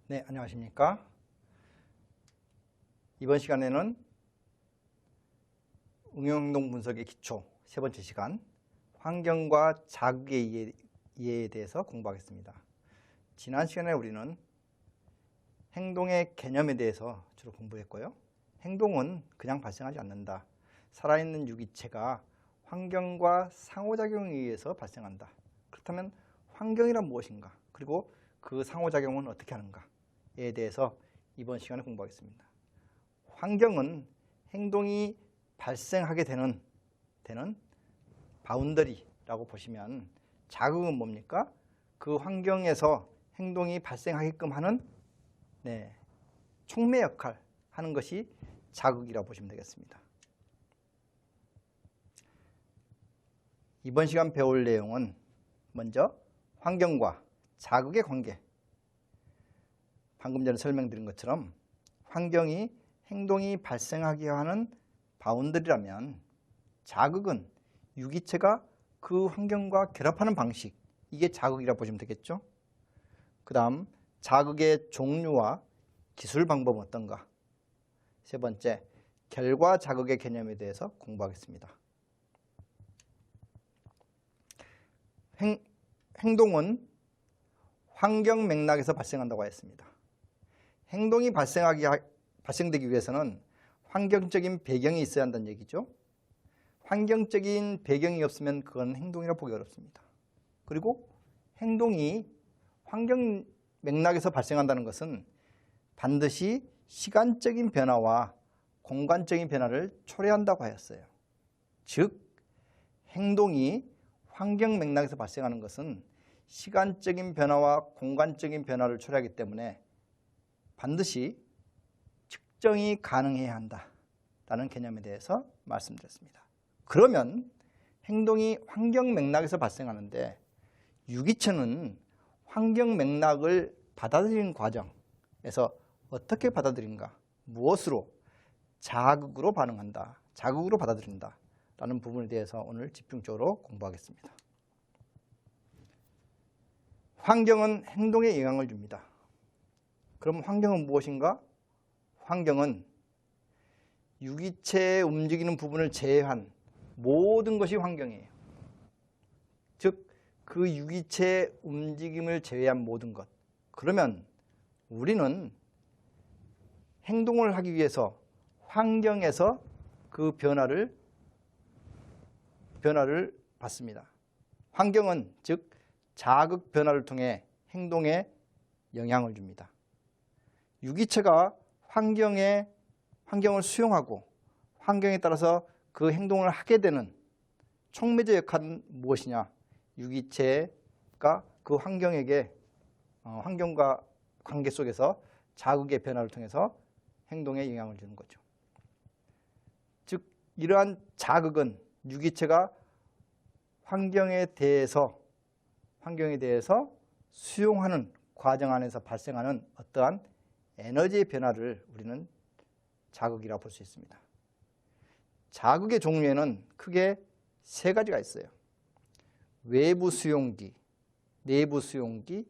네, 안녕하십니까. 이번 시간에는 응용행동 분석의 기초 세 번째 시간, 환경과 자극의 이해에 대해서 공부하겠습니다. 지난 시간에 우리는 행동의 개념에 대해서 주로 공부했고요. 행동은 그냥 발생하지 않는다. 살아있는 유기체가 환경과 상호작용에 의해서 발생한다. 그렇다면 환경이란 무엇인가? 그리고 그 상호작용은 어떻게 하는가에 대해서 이번 시간에 공부하겠습니다. 환경은 행동이 발생하게 되는 바운더리라고 보시면, 자극은 뭡니까? 그 환경에서 행동이 발생하게끔 하는 촉매 역할 하는 것이 자극이라고 보시면 되겠습니다. 이번 시간 배울 내용은 먼저 환경과 자극의 관계. 방금 전에 설명드린 것처럼 환경이 행동이 발생하게 하는 바운더리라면, 자극은 유기체가 그 환경과 결합하는 방식, 이게 자극이라고 보시면 되겠죠. 그 다음 자극의 종류와 기술 방법은 어떤가. 세 번째, 결과 자극의 개념에 대해서 공부하겠습니다. 행동은 환경 맥락에서 발생한다고 했습니다. 행동이 발생되기 위해서는 환경적인 배경이 있어야 한다는 얘기죠. 환경적인 배경이 없으면 그건 행동이라 보기 어렵습니다. 그리고 행동이 환경 맥락에서 발생한다는 것은 반드시 시간적인 변화와 공간적인 변화를 초래한다고 하였어요. 즉, 행동이 환경 맥락에서 발생하는 것은 시간적인 변화와 공간적인 변화를 초래하기 때문에 반드시 측정이 가능해야 한다라는 개념에 대해서 말씀드렸습니다. 그러면 행동이 환경 맥락에서 발생하는데, 유기체는 환경 맥락을 받아들이는 과정에서 어떻게 받아들인가, 무엇으로? 자극으로 반응한다, 자극으로 받아들인다 라는 부분에 대해서 오늘 집중적으로 공부하겠습니다. 환경은 행동에 영향을 줍니다. 그럼 환경은 무엇인가? 환경은 유기체의 움직이는 부분을 제외한 모든 것이 환경이에요. 즉, 그 유기체의 움직임을 제외한 모든 것. 그러면 우리는 행동을 하기 위해서 환경에서 그 변화를 받습니다. 환경은 즉 자극 변화를 통해 행동에 영향을 줍니다. 유기체가 환경을 수용하고 환경에 따라서 그 행동을 하게 되는 촉매제 역할은 무엇이냐? 유기체가 그 환경과 관계 속에서 자극의 변화를 통해서 행동에 영향을 주는 거죠. 즉, 이러한 자극은 유기체가 환경에 대해서 수용하는 과정 안에서 발생하는 어떠한 에너지의 변화를 우리는 자극이라고 볼 수 있습니다. 자극의 종류에는 크게 세 가지가 있어요. 외부 수용기, 내부 수용기,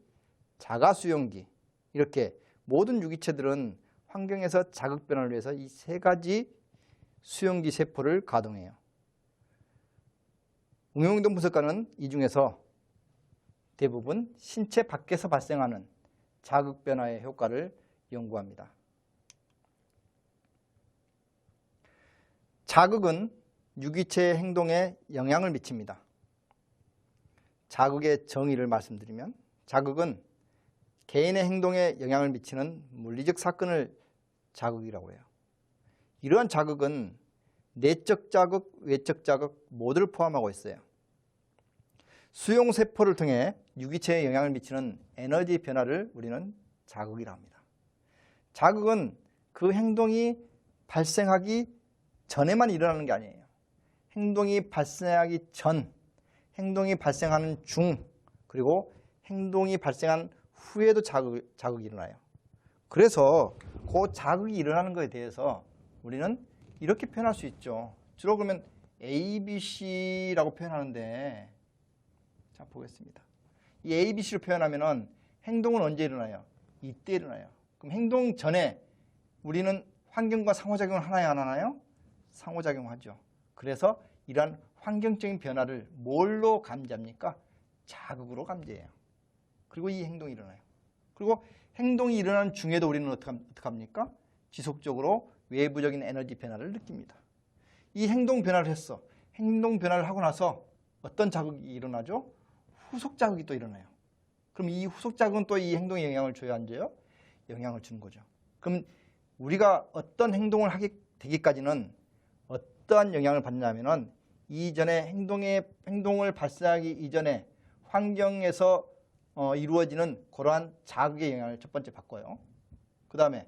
자가 수용기. 이렇게 모든 유기체들은 환경에서 자극 변화를 위해서 이 세 가지 수용기 세포를 가동해요. 응용행동 분석가는 이 중에서 대부분 신체 밖에서 발생하는 자극 변화의 효과를 연구합니다. 자극은 유기체의 행동에 영향을 미칩니다. 자극의 정의를 말씀드리면, 자극은 개인의 행동에 영향을 미치는 물리적 사건을 자극이라고 해요. 이러한 자극은 내적 자극, 외적 자극 모두를 포함하고 있어요. 수용세포를 통해 유기체에 영향을 미치는 에너지 변화를 우리는 자극이라고 합니다. 자극은 그 행동이 발생하기 전에만 일어나는 게 아니에요. 행동이 발생하기 전, 행동이 발생하는 중, 그리고 행동이 발생한 후에도 자극이 일어나요. 그래서 그 자극이 일어나는 것에 대해서 우리는 이렇게 표현할 수 있죠. 주로 그러면 A, B, C라고 표현하는데, 자 보겠습니다. 이 A, B, C로 표현하면은 행동은 언제 일어나요? 이때 일어나요. 그럼 행동 전에 우리는 환경과 상호작용을 하나요, 안 하나요? 상호작용하죠. 그래서 이러한 환경적인 변화를 뭘로 감지합니까? 자극으로 감지해요. 그리고 이 행동이 일어나요. 그리고 행동이 일어나는 중에도 우리는 어떻게 합니까? 지속적으로 외부적인 에너지 변화를 느낍니다. 이 행동 변화를 했어. 행동 변화를 하고 나서 어떤 자극이 일어나죠? 후속 자극이 또 일어나요. 그럼 이 후속 자극은 또 이 행동에 영향을 줘야 안 줘요? 영향을 주는 거죠. 그럼 우리가 어떤 행동을 하게 되기까지는 어떠한 영향을 받냐면은 이전에 행동을 발생하기 이전에 환경에서 이루어지는 그러한 자극의 영향을 첫 번째 받고요. 그 다음에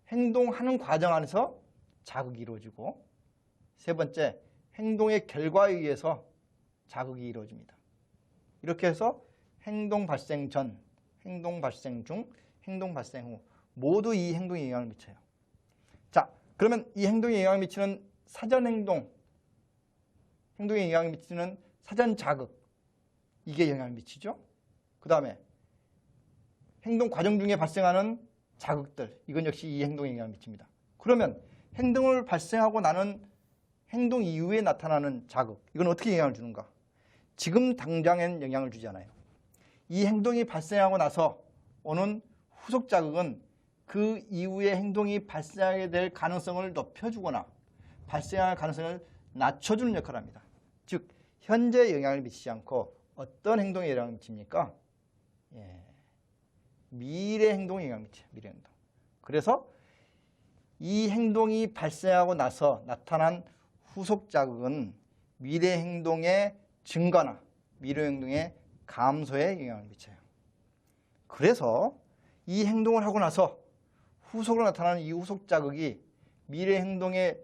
행동하는 과정 안에서 자극이 이루어지고, 세 번째 행동의 결과에 의해서 자극이 이루어집니다. 이렇게 해서 행동 발생 전, 행동 발생 중, 행동 발생 후 모두 이 행동에 영향을 미쳐요. 자, 그러면 이 행동에 영향을 미치는 사전 행동에 영향을 미치는 사전 자극, 이게 영향을 미치죠. 그 다음에 행동 과정 중에 발생하는 자극들, 이건 역시 이 행동에 영향을 미칩니다. 그러면 행동을 발생하고 나는 행동 이후에 나타나는 자극, 이건 어떻게 영향을 주는가? 지금 당장엔 영향을 주지 않아요. 이 행동이 발생하고 나서 오는 후속 자극은 그 이후에 행동이 발생하게 될 가능성을 높여주거나 발생할 가능성을 낮춰주는 역할을 합니다. 즉, 현재 영향을 미치지 않고 어떤 행동에 영향을 미칩니까? 미래 행동에 영향을 미쳐요. 미래 행동. 그래서 이 행동이 발생하고 나서 나타난 후속 자극은 미래 행동의 증가나 미래 행동의 감소에 영향을 미쳐요. 그래서 이 행동을 하고 나서 후속으로 나타나는 이 후속 자극이 미래 행동의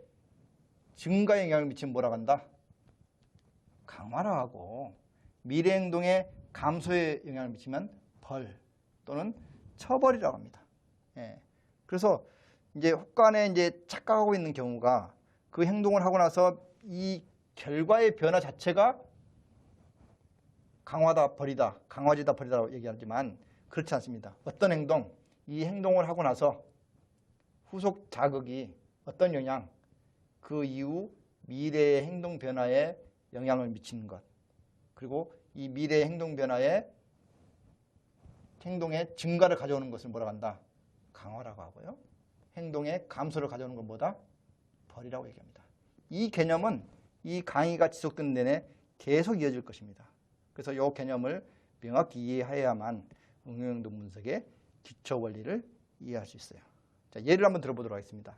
증가에 영향을 미치면 뭐라고 한다? 강화라고 하고, 미래 행동의 감소에 영향을 미치면 벌 또는 처벌이라고 합니다. 그래서 이제 혹간에 이제 착각하고 있는 경우가 그 행동을 하고 나서 이 결과의 변화 자체가 강화다, 벌이다, 강화지다, 벌이다라고 얘기하지만 그렇지 않습니다. 어떤 행동, 이 행동을 하고 나서 후속 자극이 어떤 영향, 그 이후 미래의 행동 변화에 영향을 미치는 것, 그리고 이 미래의 행동 변화에 행동의 증가를 가져오는 것을 뭐라고 한다? 강화라고 하고요. 행동의 감소를 가져오는 건 뭐다? 벌이라고 얘기합니다. 이 개념은 이 강의가 지속되는 내내 계속 이어질 것입니다. 그래서 이 개념을 명확히 이해해야만 응용행동 분석의 기초 원리를 이해할 수 있어요. 자, 예를 한번 들어보도록 하겠습니다.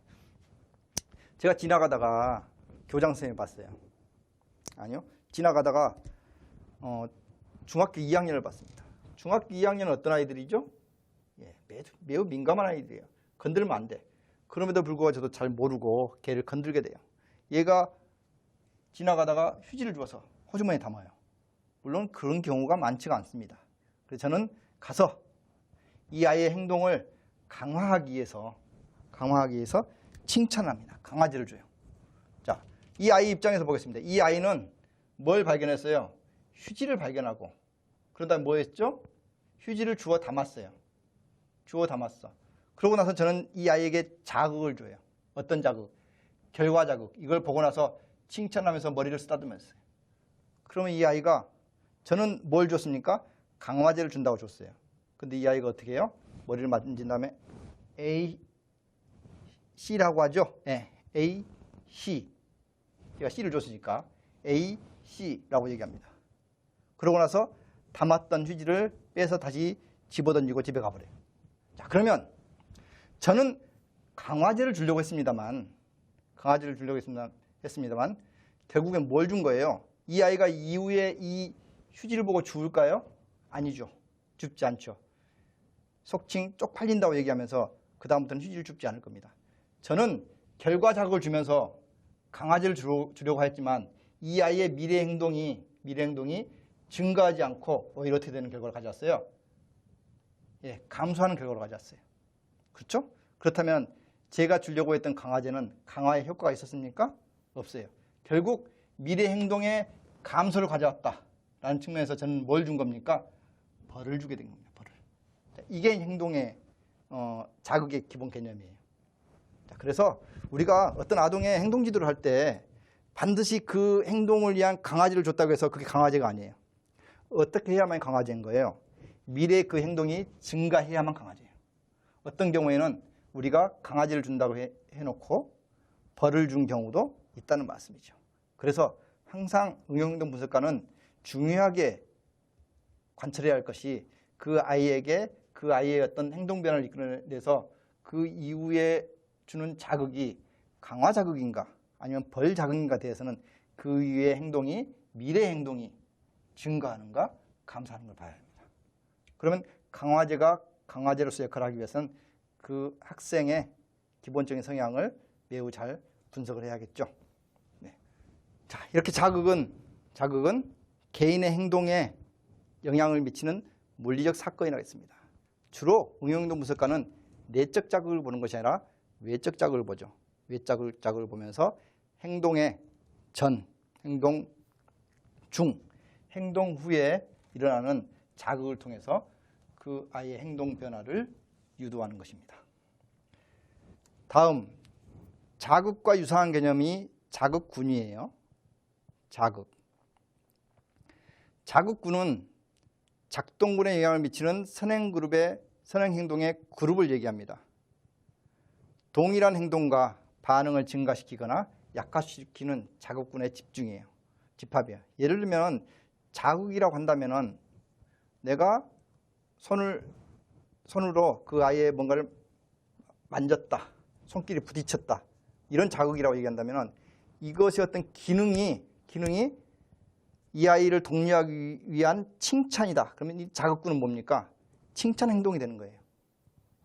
제가 지나가다가 교장 선생님을 봤어요. 아니요. 지나가다가 중학교 2학년을 봤습니다. 중학교 2학년은 어떤 아이들이죠? 매우 민감한 아이들이에요. 건들면 안 돼. 그럼에도 불구하고 저도 잘 모르고 걔를 건들게 돼요. 얘가 지나가다가 휴지를 주워서 호주머니에 담아요. 물론 그런 경우가 많지가 않습니다. 그래서 저는 가서 이 아이의 행동을 강화하기 위해서 칭찬합니다. 강화제를 줘요. 자, 이 아이 입장에서 보겠습니다. 이 아이는 뭘 발견했어요? 휴지를 발견하고, 그런 다음에 뭐 했죠? 휴지를 주워 담았어요. 주워 담았어. 그러고 나서 저는 이 아이에게 자극을 줘요. 어떤 자극? 결과 자극. 이걸 보고 나서 칭찬하면서 머리를 쓰다듬었어요. 그러면 이 아이가, 저는 뭘 줬습니까? 강화제를 준다고 줬어요. 근데 이 아이가 어떻게 해요? 머리를 만진 다음에 A, C라고 하죠? 네, A, C. 제가 C를 줬으니까 A, C라고 얘기합니다. 그러고 나서 담았던 휴지를 빼서 다시 집어던지고 집에 가버려요. 자, 그러면 저는 강화제를 주려고 했습니다만 결국엔 뭘 준 거예요? 이 아이가 이후에 이 휴지를 보고 죽을까요? 아니죠. 죽지 않죠. 속칭 쪽팔린다고 얘기하면서 그 다음부터는 휴지를 줍지 않을 겁니다. 저는 결과 자극을 주면서 강화제를 주려고 했지만 이 아이의 미래 행동이 증가하지 않고 오히려 어떻게 되는 결과를 가져왔어요? 감소하는 결과를 가져왔어요. 그렇죠? 그렇다면 제가 주려고 했던 강화제는 강화의 효과가 있었습니까? 없어요. 결국 미래 행동의 감소를 가져왔다라는 측면에서 저는 뭘 준 겁니까? 벌을 주게 된 겁니다. 벌을. 이게 행동의 자극의 기본 개념이에요. 자, 그래서 우리가 어떤 아동의 행동 지도를 할 때 반드시 그 행동을 위한 강아지를 줬다고 해서 그게 강아지가 아니에요. 어떻게 해야만 강아지인 거예요? 미래에 그 행동이 증가해야만 강아지예요. 어떤 경우에는 우리가 강아지를 준다고 해놓고 벌을 준 경우도 있다는 말씀이죠. 그래서 항상 응용행동 분석가는 중요하게 관찰해야 할 것이 그 아이에게 그 아이의 어떤 행동 변화를 이끌어내서 그 이후에 주는 자극이 강화 자극인가 아니면 벌 자극인가 대해서는 그 이후의 행동이 미래 행동이 증가하는가 감사하는 걸 봐야 합니다. 그러면 강화제가 강화제로서 역할을 하기 위해서는 그 학생의 기본적인 성향을 매우 잘 분석을 해야겠죠. 네. 자, 이렇게 자극은 개인의 행동에 영향을 미치는 물리적 사건이라고 했습니다. 주로 응용행동 분석가는 내적 자극을 보는 것이 아니라 외적 자극을 보죠. 외적 자극을 보면서 행동의 전, 행동 중, 행동 후에 일어나는 자극을 통해서 그 아이의 행동 변화를 유도하는 것입니다. 다음, 자극과 유사한 개념이 자극군이에요. 자극군은 작동군에 영향을 미치는 선행그룹의 선행행동의 그룹을 얘기합니다. 동일한 행동과 반응을 증가시키거나 약화시키는 자극군의 집합이에요. 예를 들면 자극이라고 한다면은 내가 손으로 그 아이의 뭔가를 만졌다, 손길이 부딪혔다, 이런 자극이라고 얘기한다면은 이것이 어떤 기능이 이 아이를 독려하기 위한 칭찬이다. 그러면 이 자극군은 뭡니까? 칭찬 행동이 되는 거예요.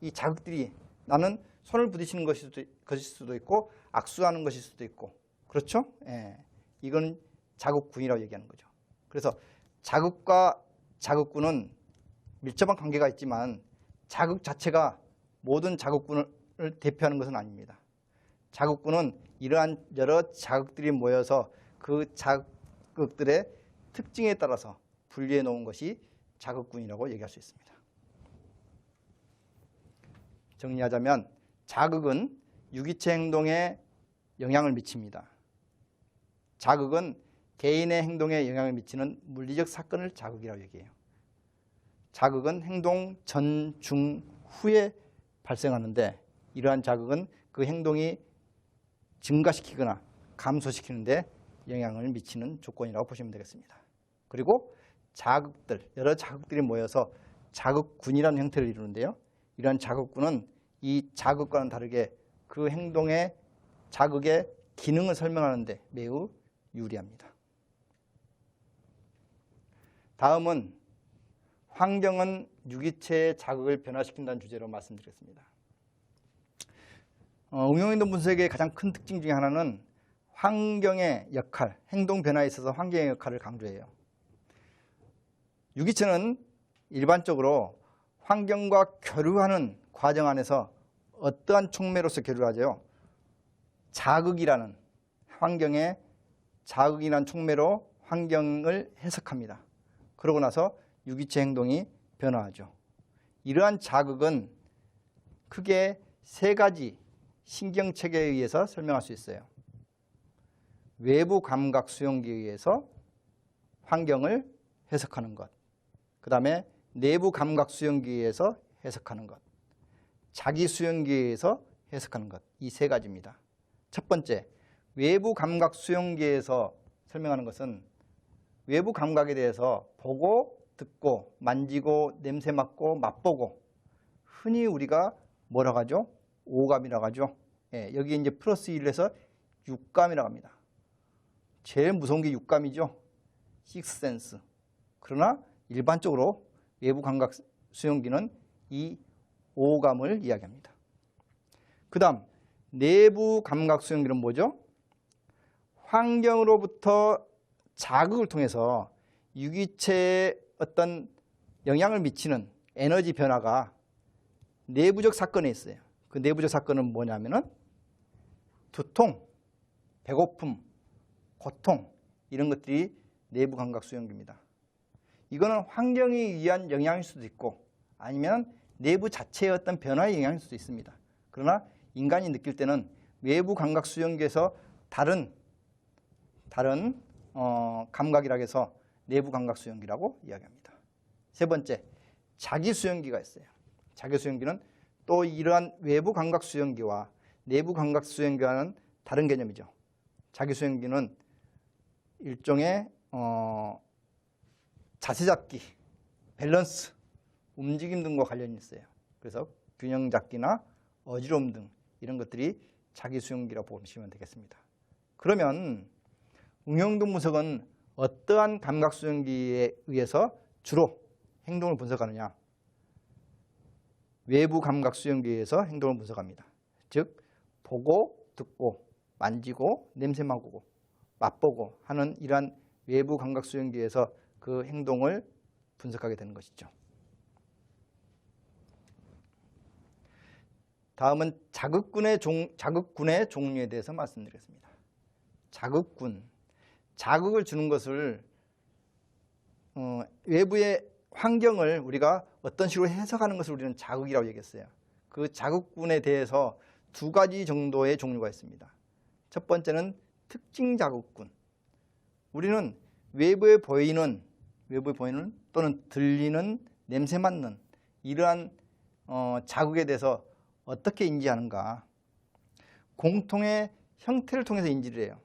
이 자극들이 나는 손을 부딪히는 것일 수도 있고 악수하는 것일 수도 있고 그렇죠? 예. 이건 자극군이라고 얘기하는 거죠. 그래서 자극과 자극군은 밀접한 관계가 있지만 자극 자체가 모든 자극군을 대표하는 것은 아닙니다. 자극군은 이러한 여러 자극들이 모여서 그 자극들의 특징에 따라서 분리해 놓은 것이 자극군이라고 얘기할 수 있습니다. 정리하자면 자극은 유기체 행동에 영향을 미칩니다. 자극은 개인의 행동에 영향을 미치는 물리적 사건을 자극이라고 얘기해요. 자극은 행동 전, 중, 후에 발생하는데 이러한 자극은 그 행동이 증가시키거나 감소시키는데 영향을 미치는 조건이라고 보시면 되겠습니다. 그리고 자극들, 여러 자극들이 모여서 자극군이라는 형태를 이루는데요. 이러한 자극군은 이 자극과는 다르게 그 행동의 자극의 기능을 설명하는 데 매우 유리합니다. 다음은 환경은 유기체의 자극을 변화시킨다는 주제로 말씀드리겠습니다. 응용행동 분석의 가장 큰 특징 중에 하나는 환경의 역할, 행동 변화에 있어서 환경의 역할을 강조해요. 유기체는 일반적으로 환경과 교류하는 과정 안에서 어떠한 촉매로서 교류하죠? 자극이라는 환경의 자극이라는 촉매로 환경을 해석합니다. 그러고 나서 유기체 행동이 변화하죠. 이러한 자극은 크게 세 가지 신경체계에 의해서 설명할 수 있어요. 외부 감각 수용기에 의해서 환경을 해석하는 것, 그 다음에 내부 감각 수용기에 의해서 해석하는 것, 자기 수용기에 의해서 해석하는 것, 이 세 가지입니다. 첫 번째, 외부 감각 수용기에서 설명하는 것은 외부 감각에 대해서 보고, 듣고, 만지고, 냄새 맡고, 맛보고, 흔히 우리가 뭐라고 하죠? 오감이라고 하죠. 예, 여기 이제 플러스 1을 해서 육감이라고 합니다. 제일 무서운 게 육감이죠. 식스센스. 그러나 일반적으로 외부 감각 수용기는 이 오감을 이야기합니다. 그 다음 내부 감각 수용기는 뭐죠? 환경으로부터 자극을 통해서 유기체에 어떤 영향을 미치는 에너지 변화가 내부적 사건에 있어요. 그 내부적 사건은 뭐냐면은 두통, 배고픔, 고통, 이런 것들이 내부 감각 수용기입니다. 이거는 환경에 의한 영향일 수도 있고 아니면 내부 자체의 어떤 변화에 영향일 수도 있습니다. 그러나 인간이 느낄 때는 외부 감각 수용기에서 다른 감각이라고 해서 내부 감각 수용기라고 이야기합니다. 세 번째, 자기 수용기가 있어요. 자기 수용기는 또 이러한 외부 감각 수용기와 내부 감각 수용기와는 다른 개념이죠. 자기 수용기는 일종의 자세 잡기, 밸런스, 움직임 등과 관련이 있어요. 그래서 균형 잡기나 어지러움 등 이런 것들이 자기 수용기라고 보시면 되겠습니다. 그러면 응용동 분석은 어떠한 감각 수용기에 의해서 주로 행동을 분석하느냐? 외부 감각 수용기에 의해서 행동을 분석합니다. 즉 보고, 듣고, 만지고, 냄새 맡고, 맛보고 하는 이러한 외부 감각 수용기에서 그 행동을 분석하게 되는 것이죠. 다음은 자극군의 종류에 대해서 말씀드리겠습니다. 자극군, 자극을 주는 것을 외부의 환경을 우리가 어떤 식으로 해석하는 것을 우리는 자극이라고 얘기했어요. 그 자극군에 대해서 두 가지 정도의 종류가 있습니다. 첫 번째는 특징 자극군. 우리는 외부에 보이는 또는 들리는, 냄새 맡는 이러한 자극에 대해서 어떻게 인지하는가? 공통의 형태를 통해서 인지를 해요.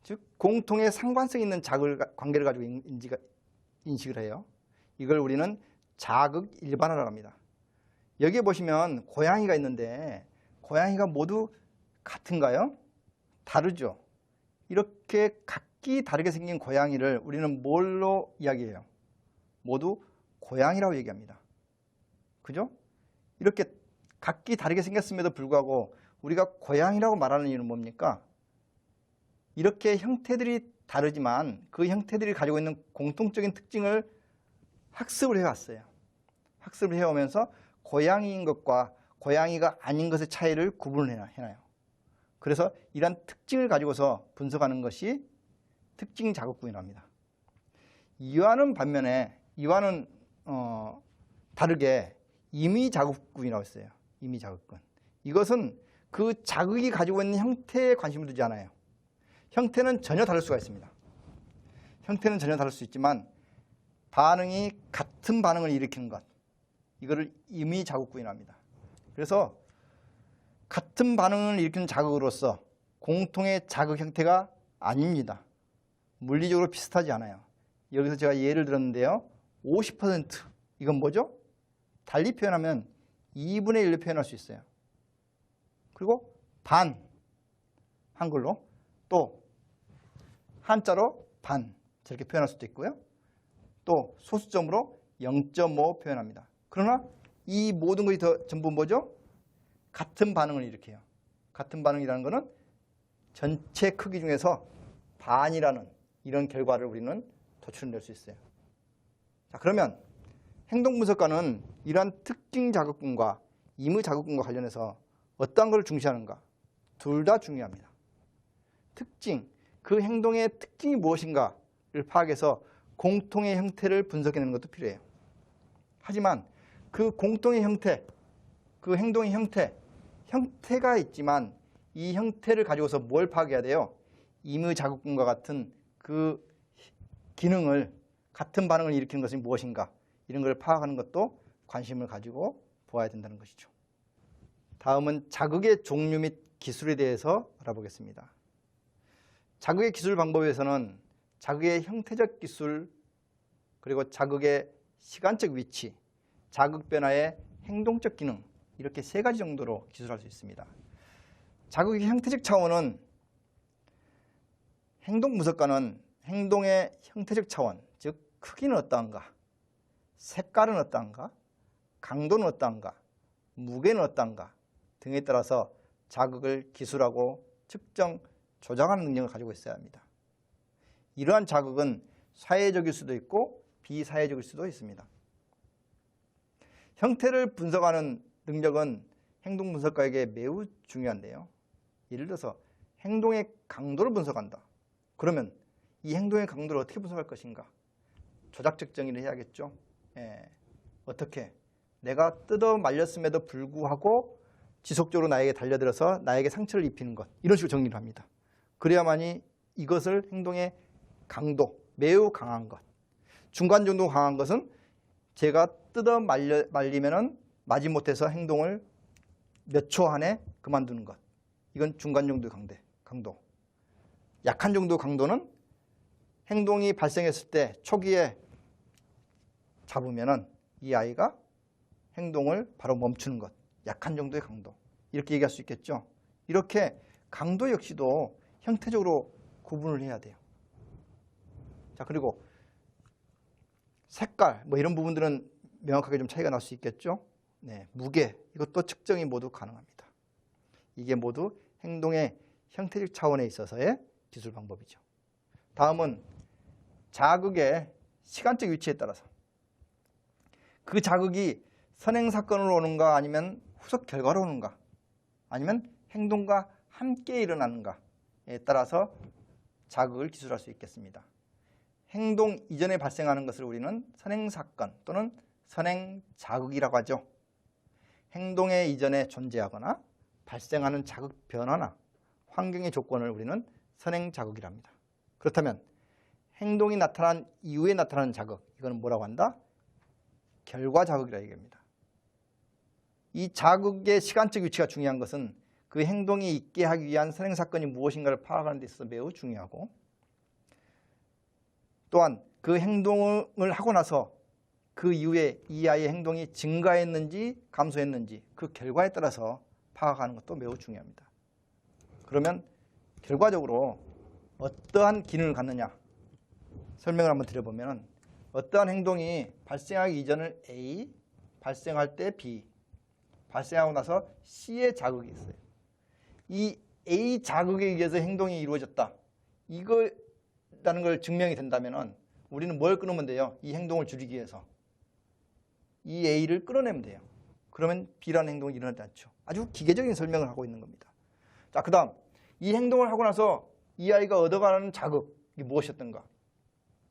즉 공통의 상관성 있는 관계를 가지고 인식을 해요. 이걸 우리는 자극 일반화라고 합니다. 여기에 보시면 고양이가 있는데 고양이가 모두 같은가요? 다르죠. 이렇게 각기 다르게 생긴 고양이를 우리는 뭘로 이야기해요? 모두 고양이라고 얘기합니다. 그죠? 이렇게 각기 다르게 생겼음에도 불구하고 우리가 고양이라고 말하는 이유는 뭡니까? 이렇게 형태들이 다르지만 그 형태들이 가지고 있는 공통적인 특징을 학습을 해왔어요. 학습을 해오면서 고양이인 것과 고양이가 아닌 것의 차이를 구분을 해놔요. 그래서 이런 특징을 가지고서 분석하는 것이 특징 자극군이라고 합니다. 이와는 다르게 임의 자극군이라고 했어요. 임의 자극군. 이것은 그 자극이 가지고 있는 형태에 관심을 두지 않아요. 형태는 전혀 다를 수가 있습니다. 형태는 전혀 다를 수 있지만 반응이 같은 반응을 일으키는 것, 이거를 임의 자극군이라고 합니다. 그래서 같은 반응을 일으키는 자극으로서 공통의 자극 형태가 아닙니다. 물리적으로 비슷하지 않아요. 여기서 제가 예를 들었는데요. 50% 이건 뭐죠? 달리 표현하면 2분의 1로 표현할 수 있어요. 그리고 반, 한글로, 또 한자로 반 저렇게 표현할 수도 있고요. 또 소수점으로 0.5 표현합니다. 그러나 이 모든 것이 전부 뭐죠? 같은 반응을 일으켜요. 같은 반응이라는 것은 전체 크기 중에서 반이라는 이런 결과를 우리는 도출해낼 수 있어요. 자, 그러면 행동분석가는 이러한 특징 자극군과 임의 자극군과 관련해서 어떠한 걸 중시하는가? 둘 다 중요합니다. 특징, 그 행동의 특징이 무엇인가를 파악해서 공통의 형태를 분석해내는 것도 필요해요. 하지만 그 공통의 형태, 그 행동의 형태가 있지만 이 형태를 가지고서 뭘 파악해야 돼요? 임의 자극군과 같은 그 기능을, 같은 반응을 일으키는 것이 무엇인가? 이런 걸 파악하는 것도 관심을 가지고 보아야 된다는 것이죠. 다음은 자극의 종류 및 기술에 대해서 알아보겠습니다. 자극의 기술 방법에서는 자극의 형태적 기술, 그리고 자극의 시간적 위치, 자극 변화의 행동적 기능, 이렇게 세 가지 정도로 기술할 수 있습니다. 자극의 형태적 차원은 행동분석가는 행동의 형태적 차원, 즉 크기는 어떠한가, 색깔은 어떠한가, 강도는 어떠한가, 무게는 어떠한가 등에 따라서 자극을 기술하고 측정, 조작하는 능력을 가지고 있어야 합니다. 이러한 자극은 사회적일 수도 있고 비사회적일 수도 있습니다. 형태를 분석하는 능력은 행동분석가에게 매우 중요한데요. 예를 들어서 행동의 강도를 분석한다. 그러면 이 행동의 강도를 어떻게 분석할 것인가? 조작 측정을 해야겠죠. 어떻게? 내가 뜯어 말렸음에도 불구하고 지속적으로 나에게 달려들어서 나에게 상처를 입히는 것. 이런 식으로 정리를 합니다. 그래야만이 이것을 행동의 강도, 매우 강한 것. 중간 정도 강한 것은 제가 뜯어 말리면은 마지못해서 행동을 몇 초 안에 그만두는 것. 이건 중간 정도의 강도. 약한 정도의 강도는 행동이 발생했을 때 초기에 잡으면은 이 아이가 행동을 바로 멈추는 것. 약한 정도의 강도. 이렇게 얘기할 수 있겠죠. 이렇게 강도 역시도 형태적으로 구분을 해야 돼요. 자, 그리고 색깔, 뭐 이런 부분들은 명확하게 좀 차이가 날 수 있겠죠. 네, 무게, 이것도 측정이 모두 가능합니다. 이게 모두 행동의 형태적 차원에 있어서의 기술 방법이죠. 다음은 자극의 시간적 위치에 따라서 그 자극이 선행사건으로 오는가 아니면 후속 결과로 오는가 아니면 행동과 함께 일어나는가에 따라서 자극을 기술할 수 있겠습니다. 행동 이전에 발생하는 것을 우리는 선행사건 또는 선행자극이라고 하죠. 행동의 이전에 존재하거나 발생하는 자극 변화나 환경의 조건을 우리는 선행자극이랍니다. 그렇다면 행동이 나타난 이후에 나타나는 자극, 이거는 뭐라고 한다? 결과자극이라고 얘기합니다. 이 자극의 시간적 위치가 중요한 것은 그 행동이 있게 하기 위한 선행사건이 무엇인가를 파악하는 데 있어서 매우 중요하고, 또한 그 행동을 하고 나서 그 이후에 이 아이의 행동이 증가했는지 감소했는지 그 결과에 따라서 파악하는 것도 매우 중요합니다. 그러면 결과적으로 어떠한 기능을 갖느냐 설명을 한번 드려보면, 어떠한 행동이 발생하기 이전을 A, 발생할 때 B, 발생하고 나서 C의 자극이 있어요. 이 A 자극에 의해서 행동이 이루어졌다, 이거라는 걸 증명이 된다면 우리는 뭘 끊으면 돼요? 이 행동을 줄이기 위해서 이 A를 끌어내면 돼요. 그러면 B라는 행동이 일어나지 않죠. 아주 기계적인 설명을 하고 있는 겁니다. 자, 그 다음 이 행동을 하고 나서 이 아이가 얻어가는 자극이 무엇이었던가,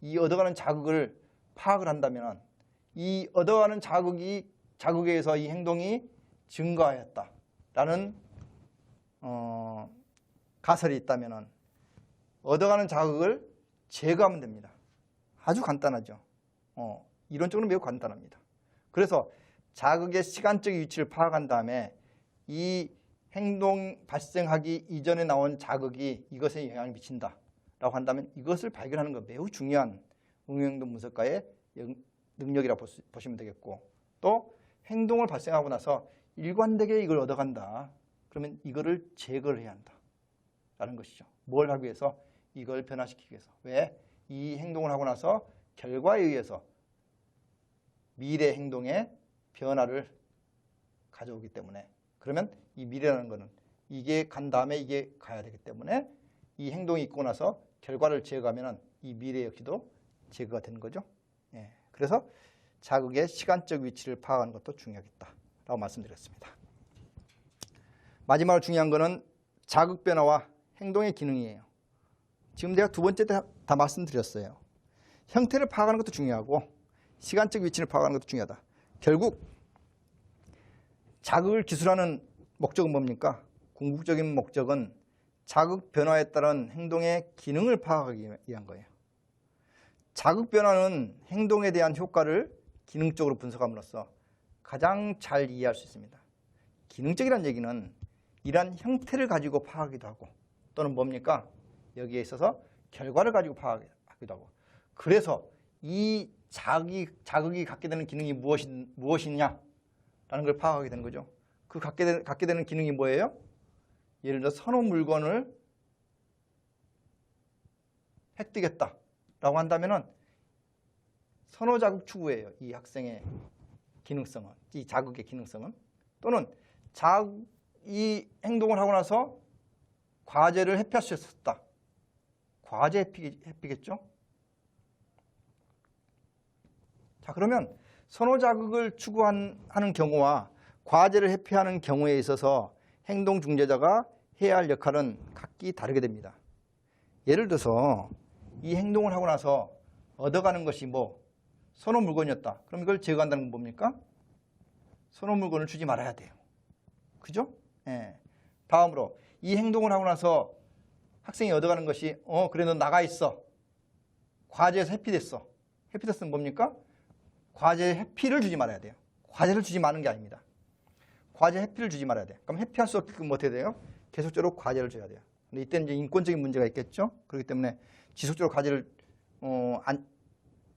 이 얻어가는 자극을 파악을 한다면 이 얻어가는 자극에 의해서 이 행동이 증가하였다라는 가설이 있다면 얻어가는 자극을 제거하면 됩니다. 아주 간단하죠. 이론적으로 매우 간단합니다. 그래서 자극의 시간적 위치를 파악한 다음에 이 행동 발생하기 이전에 나온 자극이 이것에 영향을 미친다라고 한다면 이것을 발견하는 것 매우 중요한 응용행동 분석가의 능력이라고 보시면 되겠고, 또 행동을 발생하고 나서 일관되게 이걸 얻어간다, 그러면 이거를 제거를 해야 한다라는 것이죠. 뭘 하기 위해서? 이걸 변화시키기 위해서. 왜? 이 행동을 하고 나서 결과에 의해서 미래 행동의 변화를 가져오기 때문에, 그러면 이 미래라는 것은 이게 간 다음에 이게 가야 되기 때문에 이 행동이 있고 나서 결과를 제거하면 이 미래 역시도 제거가 되는 거죠. 예, 그래서 자극의 시간적 위치를 파악하는 것도 중요하겠다라고 말씀드렸습니다. 마지막으로 중요한 것은 자극 변화와 행동의 기능이에요. 지금 내가 두 번째 때 다 말씀드렸어요. 형태를 파악하는 것도 중요하고 시간적 위치를 파악하는 것도 중요하다. 결국 자극을 기술하는 목적은 뭡니까? 궁극적인 목적은 자극 변화에 따른 행동의 기능을 파악하기 위한 거예요. 자극 변화는 행동에 대한 효과를 기능적으로 분석함으로써 가장 잘 이해할 수 있습니다. 기능적이라는 얘기는 이러한 형태를 가지고 파악하기도 하고, 또는 뭡니까? 여기에 있어서 결과를 가지고 파악하기도 하고, 그래서 이 자극이 갖게 되는 기능이 무엇이냐라는 걸 파악하게 되는 거죠. 그 갖게 되는 기능이 뭐예요? 예를 들어 선호 물건을 획득했다라고 한다면은 선호 자극 추구예요. 이 학생의 기능성은, 이 자극의 기능성은. 또는 이 행동을 하고 나서 과제를 회피할 수 있었다. 과제 회피겠죠? 자, 그러면 선호 자극을 추구하는 경우와 과제를 회피하는 경우에 있어서 행동 중재자가 해야 할 역할은 각기 다르게 됩니다. 예를 들어서 이 행동을 하고 나서 얻어가는 것이 선호 물건이었다. 그럼 이걸 제거한다는 건 뭡니까? 선호 물건을 주지 말아야 돼요. 그죠? 예. 다음으로 이 행동을 하고 나서 학생이 얻어가는 것이 그래 너 나가 있어. 과제에서 회피됐어. 회피됐으면 뭡니까? 과제에 회피를 주지 말아야 돼요. 과제를 주지 마는 게 아닙니다. 과제 회피를 주지 말아야 돼요. 그럼 회피할 수 없게끔 어떻게 돼요? 계속적으로 과제를 줘야 돼요. 근데 이때는 이제 인권적인 문제가 있겠죠. 그렇기 때문에 지속적으로 과제를 안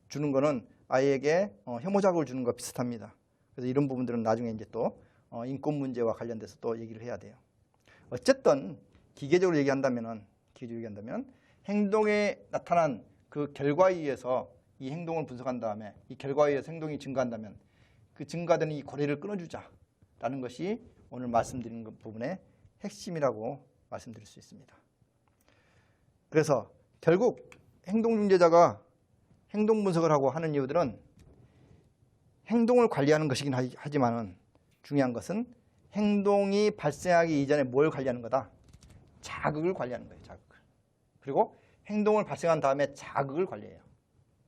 주는 거는 아이에게 혐오 자극을 주는 거 비슷합니다. 그래서 이런 부분들은 나중에 이제 또 인권 문제와 관련돼서 또 얘기를 해야 돼요. 어쨌든 기계적으로 얘기한다면 행동에 나타난 그 결과에 의해서 이 행동을 분석한 다음에 이 결과에 의해서 행동이 증가한다면 그 증가되는 이 고리를 끊어주자라는 것이 오늘 말씀드린 부분의 핵심이라고 말씀드릴 수 있습니다. 그래서 결국 행동중재자가 행동 분석을 하고 하는 이유들은 행동을 관리하는 것이긴 하지만 중요한 것은 행동이 발생하기 이전에 뭘 관리하는 거다? 자극을 관리하는 거예요. 자극을. 그리고 행동을 발생한 다음에 자극을 관리해요.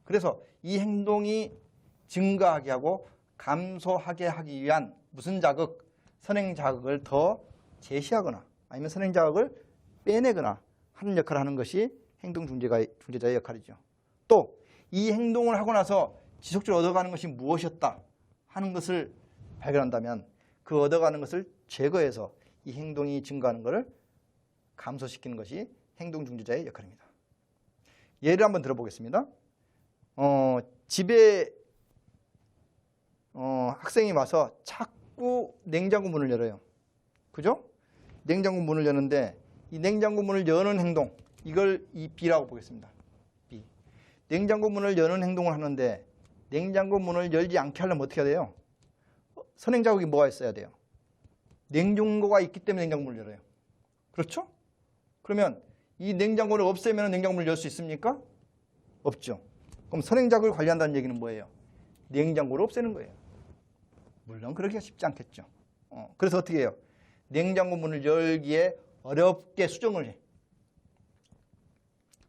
그래서 이 행동이 증가하게 하고 감소하게 하기 위한 무슨 자극? 선행 자극을 더 제시하거나 아니면 선행 자극을 빼내거나 하는 역할을 하는 것이 행동중재자의 역할이죠. 또 이 행동을 하고 나서 지속적으로 얻어가는 것이 무엇이었다 하는 것을 발견한다면 그 얻어가는 것을 제거해서 이 행동이 증가하는 것을 감소시키는 것이 행동중재자의 역할입니다. 예를 한번 들어보겠습니다. 집에 학생이 와서 자꾸 냉장고 문을 열어요. 그죠? 냉장고 문을 여는데 이 냉장고 문을 여는 행동, 이걸 이 B라고 보겠습니다. B. 냉장고 문을 여는 행동을 하는데 냉장고 문을 열지 않게 하려면 어떻게 해야 돼요? 선행 자극이 뭐가 있어야 돼요? 냉장고가 있기 때문에 냉장고 문을 열어요. 그렇죠? 그러면 이 냉장고를 없애면 냉장고 문을 열 수 있습니까? 없죠. 그럼 선행 자극을 관리한다는 얘기는 뭐예요? 냉장고를 없애는 거예요. 물론 그러기가 쉽지 않겠죠. 그래서 어떻게 해요? 냉장고 문을 열기에 어렵게 수정을 해.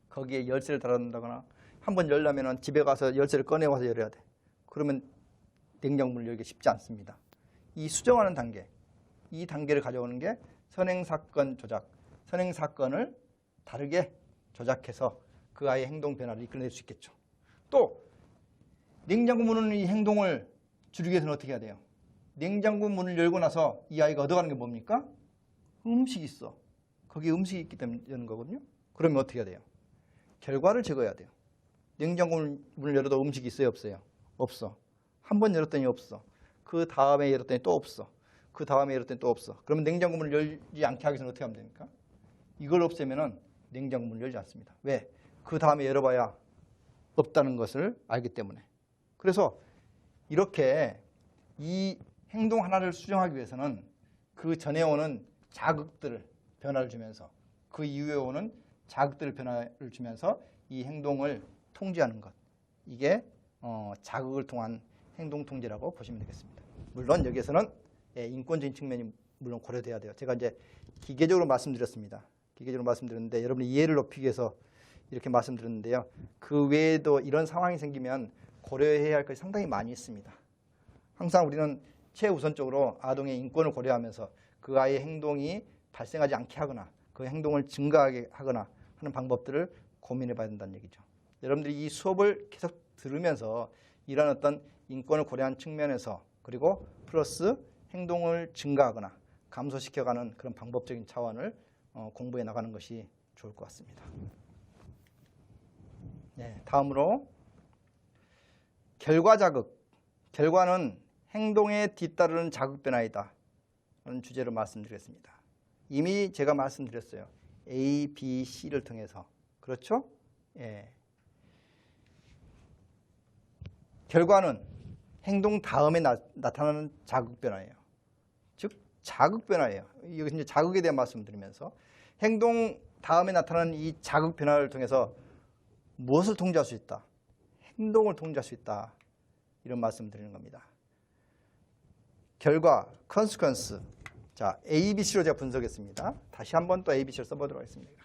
거기에 열쇠를 달아놓는다거나 한번 열려면 집에 가서 열쇠를 꺼내와서 열어야 돼. 그러면 냉장고 문을 열기 쉽지 않습니다. 이 수정하는 단계, 이 단계를 가져오는 게 선행사건 조작, 선행사건을 다르게 조작해서 그 아이의 행동 변화를 이끌어낼 수 있겠죠. 또 냉장고 문은 이 행동을 줄이기 위해서는 어떻게 해야 돼요? 냉장고 문을 열고 나서 이 아이가 얻어가는 게 뭡니까? 음식이 있어. 거기에 음식이 있기 때문에 여는 거거든요. 그러면 어떻게 해야 돼요? 결과를 제거해야 돼요. 냉장고 문을 열어도 음식이 있어요? 없어요? 없어. 한 번 열었더니 없어. 그 다음에 열었더니 또 없어. 그 다음에 열었더니 또 없어. 그러면 냉장고 문을 열지 않게 하기 위해서는 어떻게 하면 됩니까? 이걸 없애면 냉장고 문을 열지 않습니다. 왜? 그 다음에 열어봐야 없다는 것을 알기 때문에. 그래서 이렇게 이 행동 하나를 수정하기 위해서는 그 전에 오는 자극들을 변화를 주면서 그 이후에 오는 자극들을 변화를 주면서 이 행동을 통제하는 것. 이게 자극을 통한 행동 통제라고 보시면 되겠습니다. 물론 여기에서는 인권적인 측면이 물론 고려돼야 돼요. 제가 이제 기계적으로 말씀드렸습니다. 기계적으로 말씀드렸는데 여러분의 이해를 높이기 위해서 이렇게 말씀드렸는데요. 그 외에도 이런 상황이 생기면 고려해야 할 것이 상당히 많이 있습니다. 항상 우리는 최우선적으로 아동의 인권을 고려하면서 그 아이의 행동이 발생하지 않게 하거나 그 행동을 증가하게 하거나 하는 방법들을 고민해 봐야 된다는 얘기죠. 여러분들이 이 수업을 계속 들으면서 이런 어떤 인권을 고려한 측면에서 그리고 플러스 행동을 증가하거나 감소시켜가는 그런 방법적인 차원을 공부해 나가는 것이 좋을 것 같습니다. 네, 다음으로 결과 자극. 결과는 행동에 뒤따르는 자극 변화이다. 라는 주제로 말씀드리겠습니다. 이미 제가 말씀드렸어요. A, B, C를 통해서. 그렇죠? 예. 결과는 행동 다음에 나타나는 자극 변화예요. 즉, 자극 변화예요. 여기 이제 자극에 대한 말씀을 드리면서 행동 다음에 나타나는 이 자극 변화를 통해서 무엇을 통제할 수 있다? 행동을 통제할 수 있다. 이런 말씀을 드리는 겁니다. 결과, consequence. 자, A, B, C로 제가 분석했습니다. 다시 한번 또 A, B, C를 써보도록 하겠습니다.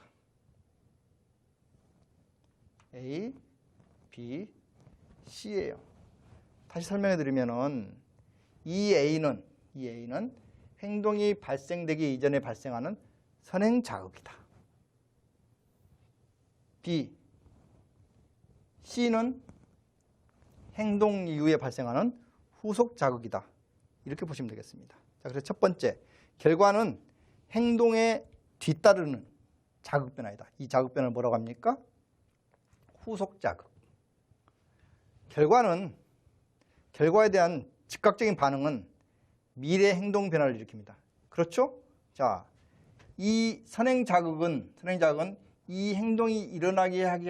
A, B, C예요. 다시 설명해 드리면은 이 A는 행동이 발생되기 이전에 발생하는 선행 자극이다. B, C는 행동 이후에 발생하는 후속 자극이다. 이렇게 보시면 되겠습니다. 자, 그래서 첫 번째, 결과는 행동에 뒤따르는 자극 변화이다. 이 자극 변화를 뭐라고 합니까? 후속 자극. 결과에 대한 즉각적인 반응은 미래 행동 변화를 일으킵니다. 그렇죠? 자, 이 선행 자극은 이 행동이 일어나게 하기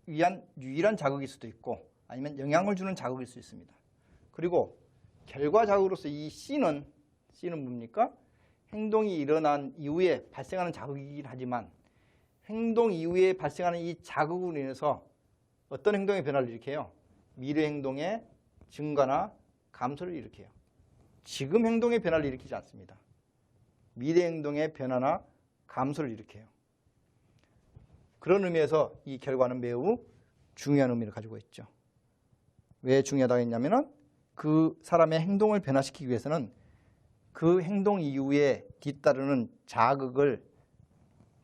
위한 유일한 자극일 수도 있고 아니면 영향을 주는 자극일 수 있습니다. 그리고 결과 자극으로서 이 C는 뭡니까? 행동이 일어난 이후에 발생하는 자극이긴 하지만 행동 이후에 발생하는 이 자극으로 인해서 어떤 행동의 변화를 일으켜요? 미래 행동의 증가나 감소를 일으켜요. 지금 행동의 변화를 일으키지 않습니다. 미래 행동의 변화나 감소를 일으켜요. 그런 의미에서 이 결과는 매우 중요한 의미를 가지고 있죠. 왜 중요하다고 했냐면은 그 사람의 행동을 변화시키기 위해서는 그 행동 이후에 뒤따르는 자극을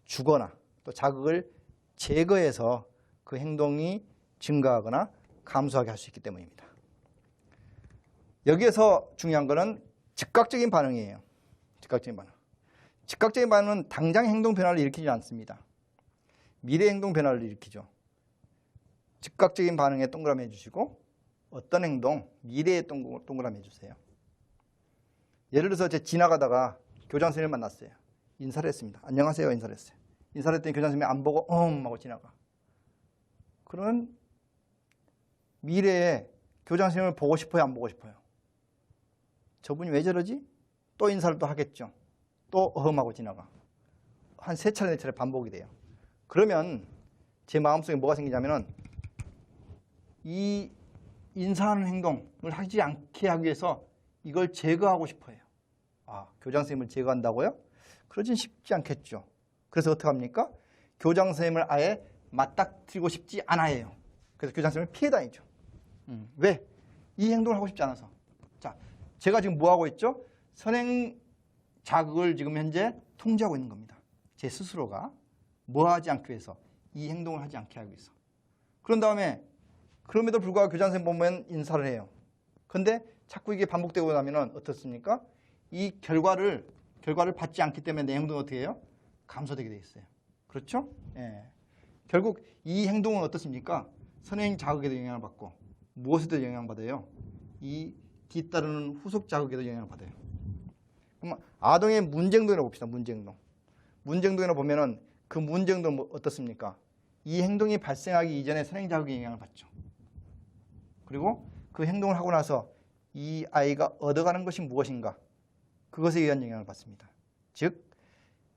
주거나 또 자극을 제거해서 그 행동이 증가하거나 감소하게 할 수 있기 때문입니다. 여기에서 중요한 것은 즉각적인 반응이에요. 즉각적인 반응은 당장 행동 변화를 일으키지 않습니다. 미래 행동 변화를 일으키죠. 즉각적인 반응에 동그라미 해주시고 어떤 행동, 미래에 동그라미 해주세요. 예를 들어서 제가 지나가다가 교장 선생님을 만났어요. 인사를 했습니다. 안녕하세요 인사를 했어요. 인사를 했더니 교장 선생님이 안 보고 하고 지나가. 그러면 미래에 교장 선생님을 보고 싶어요 안 보고 싶어요? 저분이 왜 저러지? 또 인사를 또 하겠죠. 또 하고 지나가. 한 3차례 4차례 반복이 돼요. 그러면 제 마음속에 뭐가 생기냐면은 이 인사하는 행동을 하지 않게 하기 위해서 이걸 제거하고 싶어요. 아, 교장 선생님을 제거한다고요? 그러진 쉽지 않겠죠. 그래서 어떻게 합니까? 교장 선생님을 아예 맞닥뜨리고 싶지 않아요. 그래서 교장 선생님을 피해 다니죠. 왜? 이 행동을 하고 싶지 않아서. 자, 제가 지금 뭐 하고 있죠? 선행 자극을 지금 현재 통제하고 있는 겁니다. 제 스스로가 뭐 하지 않기 위해서, 이 행동을 하지 않게 하기 위해서. 그런 다음에 그럼에도 불구하고 교장 선생님 보면 인사를 해요. 근데 자꾸 이게 반복되고 나면은 어떻습니까? 이 결과를 받지 않기 때문에 내 행동은 어떻게 해요? 감소되게 돼 있어요. 그렇죠? 예. 결국 이 행동은 어떻습니까? 선행 자극에도 영향을 받고 무엇에도 영향을 받아요? 이 뒤따르는 후속 자극에도 영향을 받아요. 그럼 아동의 문제행동이나 봅시다. 문제행동이나 보면은 그 문제행동은 어떻습니까? 이 행동이 발생하기 이전에 선행 자극에 영향을 받죠. 그리고 그 행동을 하고 나서 이 아이가 얻어가는 것이 무엇인가? 그것에 의한 영향을 받습니다. 즉,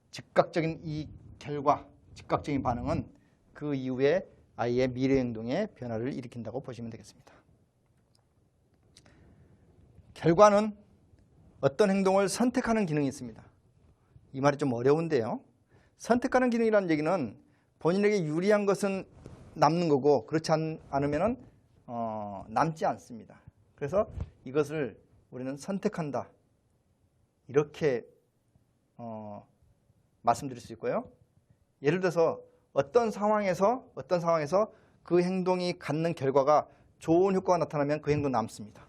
즉각적인 이 결과, 즉각적인 반응은 그 이후에 아이의 미래 행동의 변화를 일으킨다고 보시면 되겠습니다. 결과는 어떤 행동을 선택하는 기능이 있습니다. 이 말이 좀 어려운데요. 선택하는 기능이라는 얘기는 본인에게 유리한 것은 남는 거고 그렇지 않으면 남지 않습니다. 그래서 이것을 우리는 선택한다. 이렇게 말씀드릴 수 있고요. 예를 들어서 어떤 상황에서 그 행동이 갖는 결과가 좋은 효과가 나타나면 그 행동 남습니다.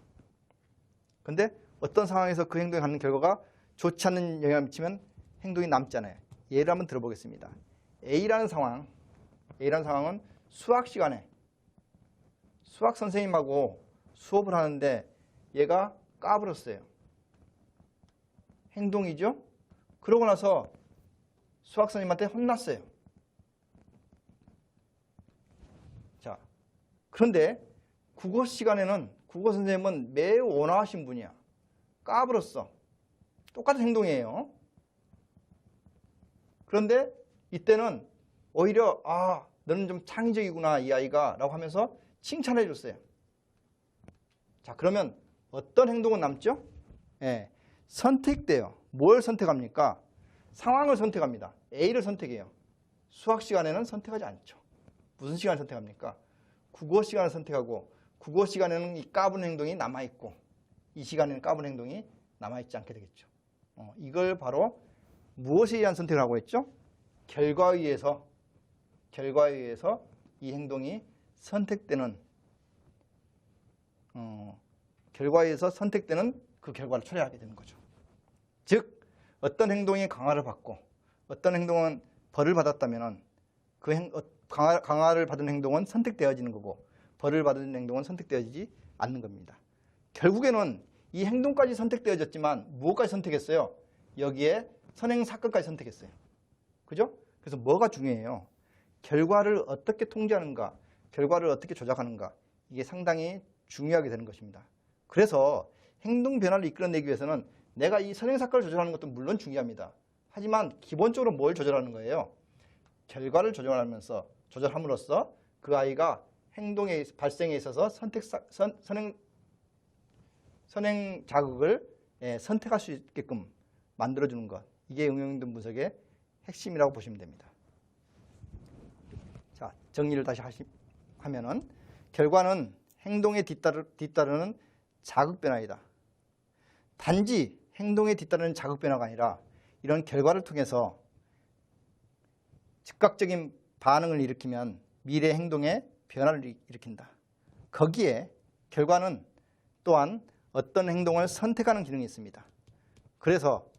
근데 어떤 상황에서 그 행동이 갖는 결과가 좋지 않은 영향을 미치면 행동이 남잖아요. 예를 한번 들어보겠습니다. A라는 상황은 수학 시간에 수학 선생님하고 수업을 하는데 얘가 까불었어요. 행동이죠? 그러고 나서 수학 선생님한테 혼났어요. 자, 그런데 국어 시간에는 국어 선생님은 매우 온화하신 분이야. 까불었어. 똑같은 행동이에요. 그런데 이때는 오히려 너는 좀 창의적이구나 이 아이가 라고 하면서 칭찬해 줬어요. 자, 그러면 어떤 행동은 남죠? 예, 선택돼요. 뭘 선택합니까? 상황을 선택합니다. A를 선택해요. 수학 시간에는 선택하지 않죠. 무슨 시간을 선택합니까? 국어 시간을 선택하고 국어 시간에는 이 까부는 행동이 남아있고 이 시간에는 까부는 행동이 남아있지 않게 되겠죠. 이걸 바로 무엇에 의한 선택을 하고 있죠? 결과에 의해서 이 행동이 선택되는 결과에 의해서 선택되는 그 결과를 처리하게 되는 거죠. 즉 어떤 행동이 강화를 받고 어떤 행동은 벌을 받았다면 강화를 받은 행동은 선택되어지는 거고 벌을 받은 행동은 선택되어지지 않는 겁니다. 결국에는 이 행동까지 선택되어졌지만 무엇까지 선택했어요? 여기에 선행 사건까지 선택했어요. 그죠? 그래서 뭐가 중요해요? 결과를 어떻게 통제하는가, 결과를 어떻게 조작하는가, 이게 상당히 중요하게 되는 것입니다. 그래서 행동 변화를 이끌어내기 위해서는 내가 이 선행 사건을 조절하는 것도 물론 중요합니다. 하지만 기본적으로 뭘 조절하는 거예요? 결과를 조절함으로써 그 아이가 행동의 발생에 있어서 선행 자극을 선택할 수 있게끔 만들어주는 것. 이게 응용행동 분석의 핵심이라고 보시면 됩니다. 자, 정리를 다시 하면은 결과는 행동에 뒤따르는 자극 변화이다. 단지 행동에 뒤따르는 자극 변화가 아니라 이런 결과를 통해서 즉각적인 반응을 일으키면 미래 행동에 변화를 일으킨다. 거기에 결과는 또한 어떤 행동을 선택하는 기능이 있습니다. 그래서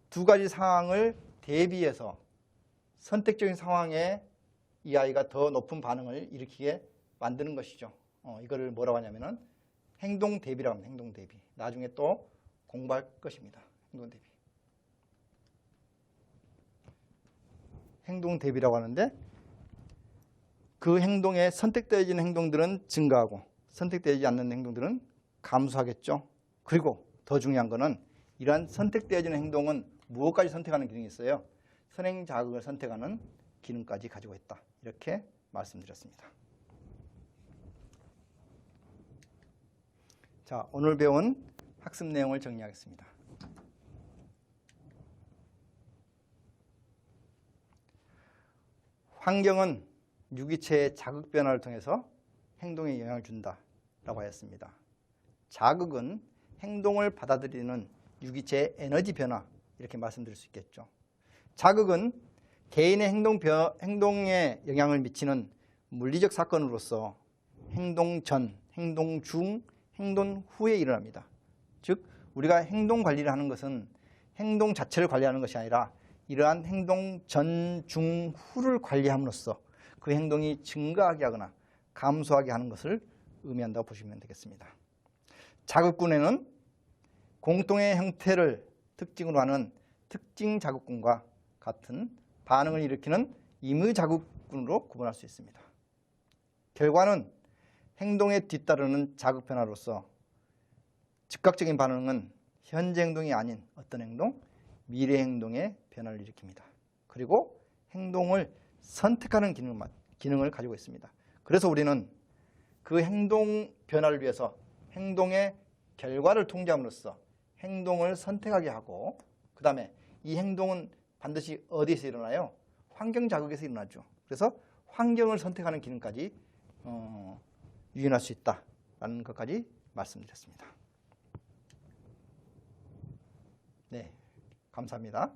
두 가지 상황을 대비해서 선택적인 상황에 이 아이가 더 높은 반응을 일으키게 만드는 것이죠. 이거를 뭐라고 하냐면은 행동 대비라고 합니다. 행동 대비. 나중에 또 공부할 것입니다. 행동 대비. 행동 대비라고 하는데 그 행동에 선택되어지는 행동들은 증가하고 선택되지 않는 행동들은 감소하겠죠. 그리고 더 중요한 거는 이러한 선택되어지는 행동은 무엇까지 선택하는 기능이 있어요? 선행 자극을 선택하는 기능까지 가지고 있다. 이렇게 말씀드렸습니다. 자, 오늘 배운 학습 내용을 정리하겠습니다. 환경은 유기체의 자극 변화를 통해서 행동에 영향을 준다라고 하였습니다. 자극은 행동을 받아들이는 유기체의 에너지 변화, 이렇게 말씀드릴 수 있겠죠. 자극은 개인의 행동에 영향을 미치는 물리적 사건으로서 행동 전, 행동 중, 행동 후에 일어납니다. 즉 우리가 행동 관리를 하는 것은 행동 자체를 관리하는 것이 아니라 이러한 행동 전, 중, 후를 관리함으로써 그 행동이 증가하게 하거나 감소하게 하는 것을 의미한다고 보시면 되겠습니다. 자극군에는 공통의 형태를 특징으로 하는 특징 자극군과 같은 반응을 일으키는 임의 자극군으로 구분할 수 있습니다. 결과는 행동에 뒤따르는 자극 변화로서 즉각적인 반응은 현재 행동이 아닌 어떤 행동, 미래 행동의 변화를 일으킵니다. 그리고 행동을 선택하는 기능을 가지고 있습니다. 그래서 우리는 그 행동 변화를 위해서 행동의 결과를 통제함으로써 행동을 선택하게 하고 그 다음에 이 행동은 반드시 어디에서 일어나요? 환경 자극에서 일어나죠. 그래서 환경을 선택하는 기능까지 유인할 수 있다라는 것까지 말씀드렸습니다. 네, 감사합니다.